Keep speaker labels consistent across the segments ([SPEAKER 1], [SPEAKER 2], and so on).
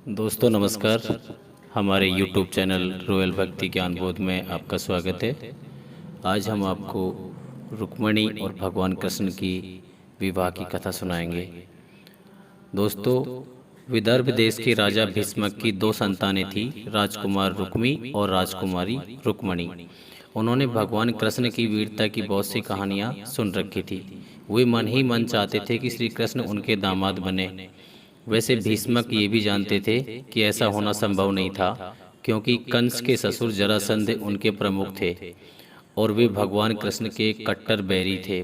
[SPEAKER 1] दोस्तों नमस्कार। हमारे YouTube चैनल रॉयल भक्ति ज्ञान बोध में आपका स्वागत है। आज हम आपको रुक्मिणी और भगवान कृष्ण की विवाह की कथा सुनाएंगे। दोस्तों, विदर्भ देश के राजा भीष्मक की दो संतानें थी, राजकुमार रुक्मी और राजकुमारी रुक्मिणी। उन्होंने भगवान कृष्ण की वीरता की बहुत सी कहानियाँ सुन रखी थी। वे मन ही मन चाहते थे कि श्री कृष्ण उनके दामाद बने। वैसे भीष्मक ये भी जानते थे कि ऐसा होना संभव नहीं था, क्योंकि कंस के ससुर जरासंध उनके प्रमुख थे और वे भगवान कृष्ण के कट्टर बैरी थे।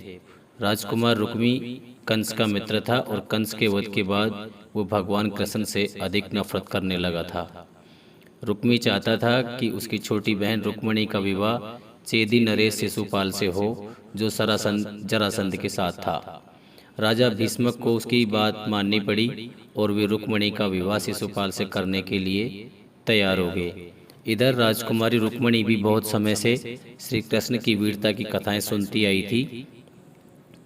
[SPEAKER 1] राजकुमार रुक्मी कंस का मित्र था और कंस के वध के बाद वो भगवान कृष्ण से अधिक नफरत करने लगा था। रुक्मी चाहता था कि उसकी छोटी बहन रुक्मिणी का विवाह चेदी नरेश शिशुपाल से हो, जो जरासंध के साथ था। राजा भीष्मक को उसकी बात माननी पड़ी और वे रुक्मिणी का विवाह शिशुपाल से करने के लिए तैयार हो गए। इधर राजकुमारी रुक्मिणी भी बहुत समय से श्री कृष्ण की वीरता की कथाएं सुनती आई थी।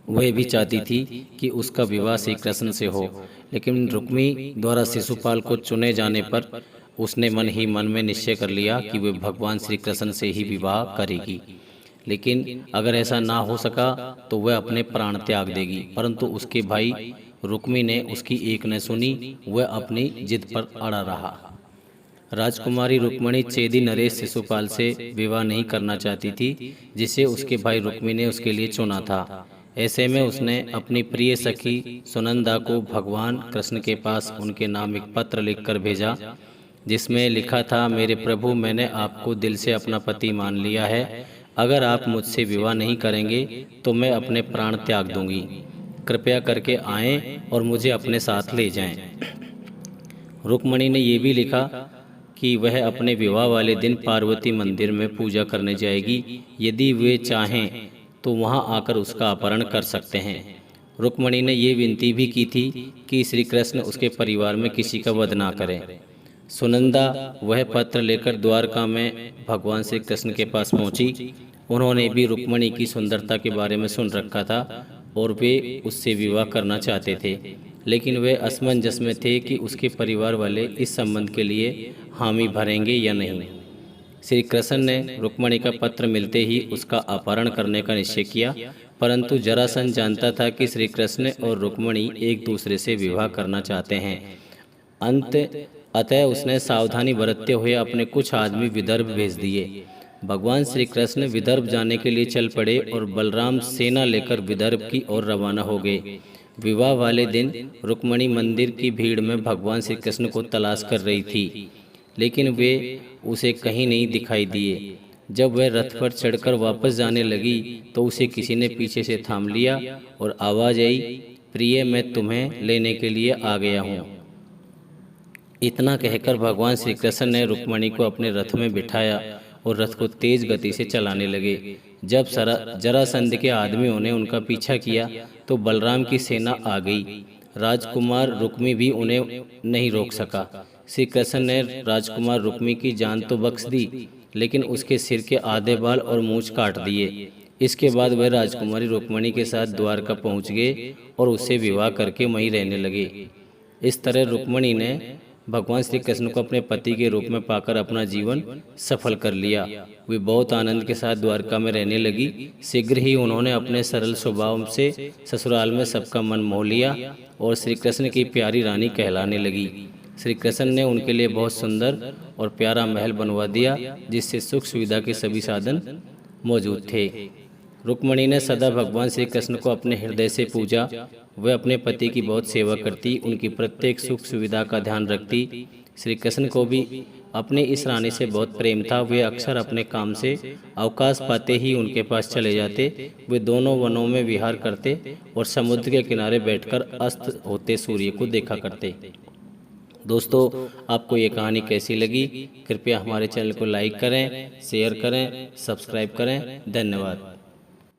[SPEAKER 1] वह भी चाहती थी कि उसका विवाह श्री कृष्ण से हो, लेकिन रुक्मी द्वारा शिशुपाल को चुने जाने पर उसने मन ही मन में निश्चय कर लिया कि वह भगवान श्री कृष्ण से ही विवाह करेगी। लेकिन अगर ऐसा ना हो सका तो वह अपने प्राण त्याग देगी। परंतु उसके भाई रुक्मी ने उसकी एक न सुनी, वह अपनी जिद पर अड़ा रहा। राजकुमारी रुक्मिणी चेदी नरेश शिशुपाल से विवाह नहीं करना चाहती थी, जिसे उसके भाई रुक्मी ने उसके लिए चुना था। ऐसे में उसने अपनी प्रिय सखी सुनंदा को भगवान कृष्ण के पास उनके नाम एक पत्र लिखकर भेजा, जिसमें लिखा था, मेरे प्रभु, मैंने आपको दिल से अपना पति मान लिया है। अगर आप मुझसे विवाह नहीं करेंगे तो मैं अपने प्राण त्याग दूंगी। कृपया करके आएं और मुझे अपने साथ ले जाएं। रुक्मिणी ने यह भी लिखा कि वह अपने विवाह वाले दिन पार्वती मंदिर में पूजा करने जाएगी। यदि वे चाहें तो वहां आकर उसका अपहरण कर सकते हैं। रुक्मिणी ने यह विनती भी की थी कि श्री कृष्ण उसके परिवार में किसी का वध ना करें। सुनंदा वह पत्र लेकर द्वारका में भगवान श्री कृष्ण के पास पहुंची। उन्होंने भी रुक्मिणी की सुंदरता के बारे में सुन रखा था और वे उससे विवाह करना चाहते थे, लेकिन वे असमंजस में थे कि उसके परिवार वाले इस संबंध के लिए हामी भरेंगे या नहीं। श्री कृष्ण ने रुक्मिणी का पत्र मिलते ही उसका अपहरण करने का निश्चय किया, परंतु जरासंध जानता था कि श्री कृष्ण और रुक्मिणी एक दूसरे से विवाह करना चाहते हैं। अतः उसने सावधानी बरतते हुए अपने कुछ आदमी विदर्भ भेज दिए। भगवान श्री कृष्ण विदर्भ जाने के लिए चल पड़े और बलराम सेना लेकर विदर्भ की ओर रवाना हो गए। विवाह वाले दिन रुक्मिणी मंदिर की भीड़ में भगवान श्री कृष्ण को तलाश कर रही थी, लेकिन वे उसे कहीं नहीं दिखाई दिए। जब वह रथ पर चढ़कर वापस जाने लगी तो उसे किसी ने पीछे से थाम लिया और आवाज आई, प्रिय, मैं तुम्हें लेने के लिए आ गया हूँ। इतना कहकर भगवान श्री कृष्ण ने रुक्मिणी को अपने रथ में बिठाया और रथ को तेज गति से चलाने लगे। जब जरासंध के आदमियों ने उनका पीछा किया तो बलराम की सेना आ गई। राजकुमार रुक्मी भी उन्हें नहीं रोक सका। श्री कृष्ण ने राजकुमार रुक्मी की जान तो बख्श दी, लेकिन उसके सिर के आधे बाल और मूंछ काट दिए। इसके बाद वह राजकुमारी रुक्मिणी के साथ द्वारका पहुंच गए और उससे विवाह करके वहीं रहने लगे। इस तरह रुक्मिणी ने भगवान श्री कृष्ण को अपने पति के रूप में पाकर अपना जीवन सफल कर लिया। वे बहुत आनंद के साथ द्वारका में रहने लगी। शीघ्र ही उन्होंने अपने सरल स्वभाव से ससुराल में सबका मन मोह लिया और श्री कृष्ण की प्यारी रानी कहलाने लगी। श्री कृष्ण ने उनके लिए बहुत सुंदर और प्यारा महल बनवा दिया, जिससे सुख सुविधा के सभी साधन मौजूद थे। रुक्मिणी ने सदा भगवान श्री कृष्ण को अपने हृदय से पूजा। वह अपने पति की बहुत सेवा करती, उनकी प्रत्येक सुख सुविधा का ध्यान रखती। श्री कृष्ण को भी अपनी इस रानी से बहुत प्रेम था। वे अक्सर अपने काम से अवकाश पाते ही उनके पास चले जाते। वे दोनों वनों में विहार करते और समुद्र के किनारे बैठकर अस्त होते सूर्य को देखा करते। दोस्तों, आपको ये कहानी कैसी लगी? कृपया हमारे चैनल को लाइक करें, शेयर करें, सब्सक्राइब करें। धन्यवाद।